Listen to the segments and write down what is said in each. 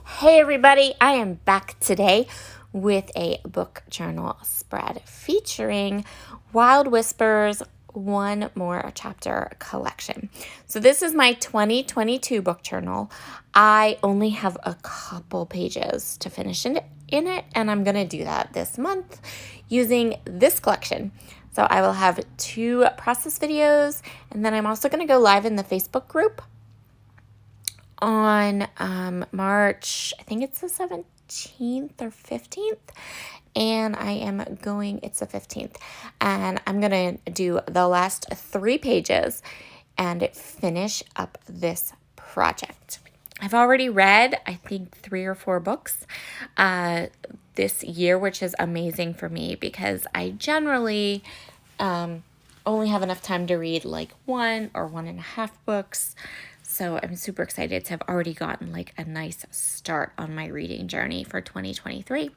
Hey everybody, I am back today with a book journal spread featuring Wild Whispers One More Chapter collection. So this is my 2022 book journal. I only have a couple pages to finish in it, and I'm going to do that this month using this collection. So I will have 2 process videos, and then I'm also going to go live in the Facebook group on March, I think it's the 17th or 15th, and it's the 15th, and I'm going to do the last 3 pages and finish up this project. I've already read, I think, 3 or 4 books this year, which is amazing for me because I generally only have enough time to read like 1 or 1.5 books. So I'm super excited to have already gotten like a nice start on my reading journey for 2023.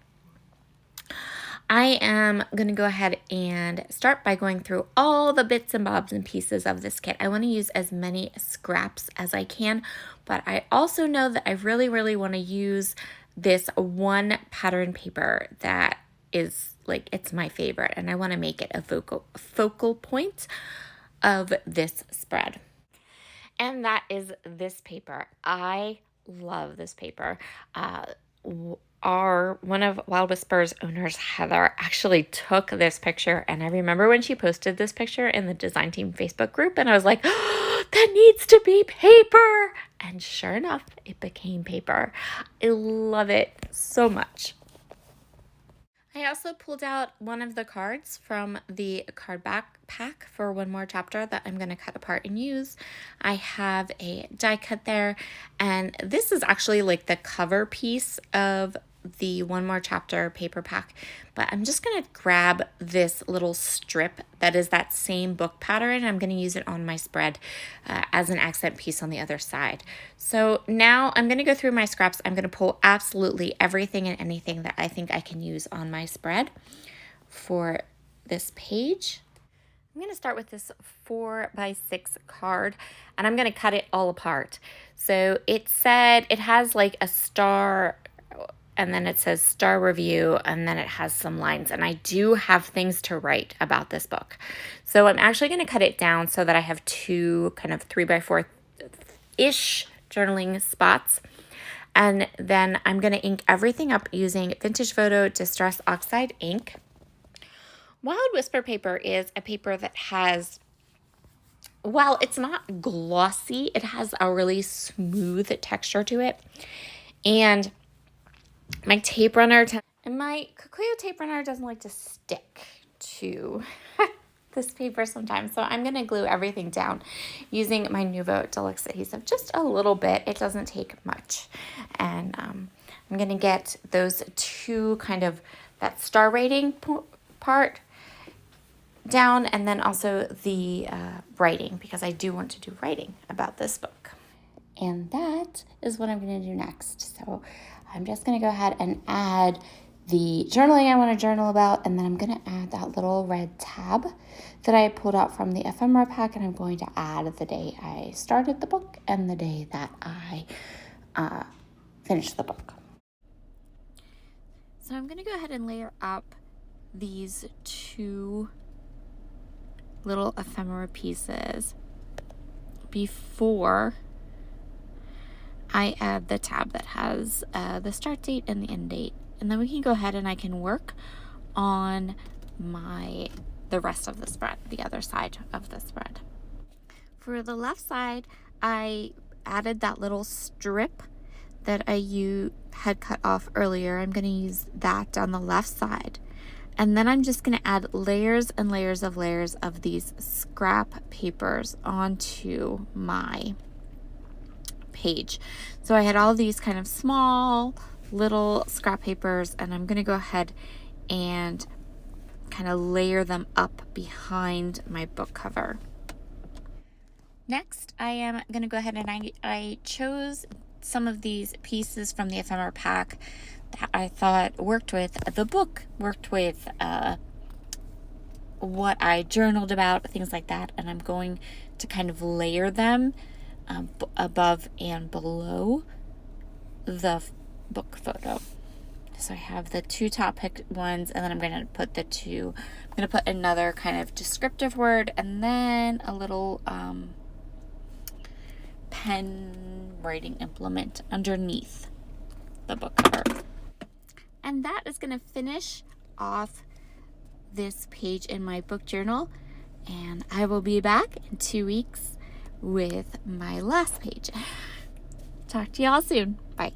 I am going to go ahead and start by going through all the bits and bobs and pieces of this kit. I want to use as many scraps as I can, but I also know that I really, really want to use this one pattern paper that is like, it's my favorite, and I want to make it a focal point of this spread. And that is this paper. I love this paper. One of Wild Whispers owners, Heather, actually took this picture, and I remember when she posted this picture in the design team Facebook group, and I was like, oh, that needs to be paper. And sure enough, it became paper. I love it so much. I also pulled out one of the cards from the card back pack for One More Chapter that I'm going to cut apart and use. I have a die cut there, and this is actually like the cover piece of the One More Chapter paper pack, but I'm just going to grab this little strip that is that same book pattern. I'm going to use it on my spread as an accent piece on the other side. So now I'm going to go through my scraps. I'm going to pull absolutely everything and anything that I think I can use on my spread for this page. I'm going to start with this 4x6 card, and I'm going to cut it all apart. So it has like a star, and then it says star review, and then it has some lines, and I do have things to write about this book. So I'm actually going to cut it down so that I have 2 kind of 3x4-ish journaling spots. And then I'm going to ink everything up using Vintage Photo Distress Oxide ink. Wild Whisper paper is a paper that has, well, it's not glossy. It has a really smooth texture to it. And my tape runner, my Kokuyo tape runner doesn't like to stick to this paper sometimes. So I'm going to glue everything down using my Nuvo Deluxe adhesive just a little bit. It doesn't take much. And I'm going to get those 2 kind of, that star rating part down, and then also the writing, because I do want to do writing about this book. And that is what I'm going to do next. So I'm just going to go ahead and add the journaling I want to journal about, and then I'm going to add that little red tab that I pulled out from the ephemera pack, and I'm going to add the day I started the book and the day that I finished the book. So I'm going to go ahead and layer up these 2 little ephemera pieces before I add the tab that has the start date and the end date. And then we can go ahead and I can work on the rest of the spread, the other side of the spread. For the left side, I added that little strip that I had cut off earlier. I'm going to use that on the left side. And then I'm just going to add layers and layers of these scrap papers onto my page. So I had all these kind of small little scrap papers, and I'm going to go ahead and kind of layer them up behind my book cover. Next, I am going to go ahead and I chose some of these pieces from the ephemera pack that I thought worked with the book, worked with what I journaled about, things like that, and I'm going to kind of layer them above and below the book photo. So I have the two top pick ones, and then I'm going to put another kind of descriptive word, and then a little pen writing implement underneath the book cover. And that is going to finish off this page in my book journal, and I will be back in 2 weeks with my last page. Talk to y'all soon. Bye.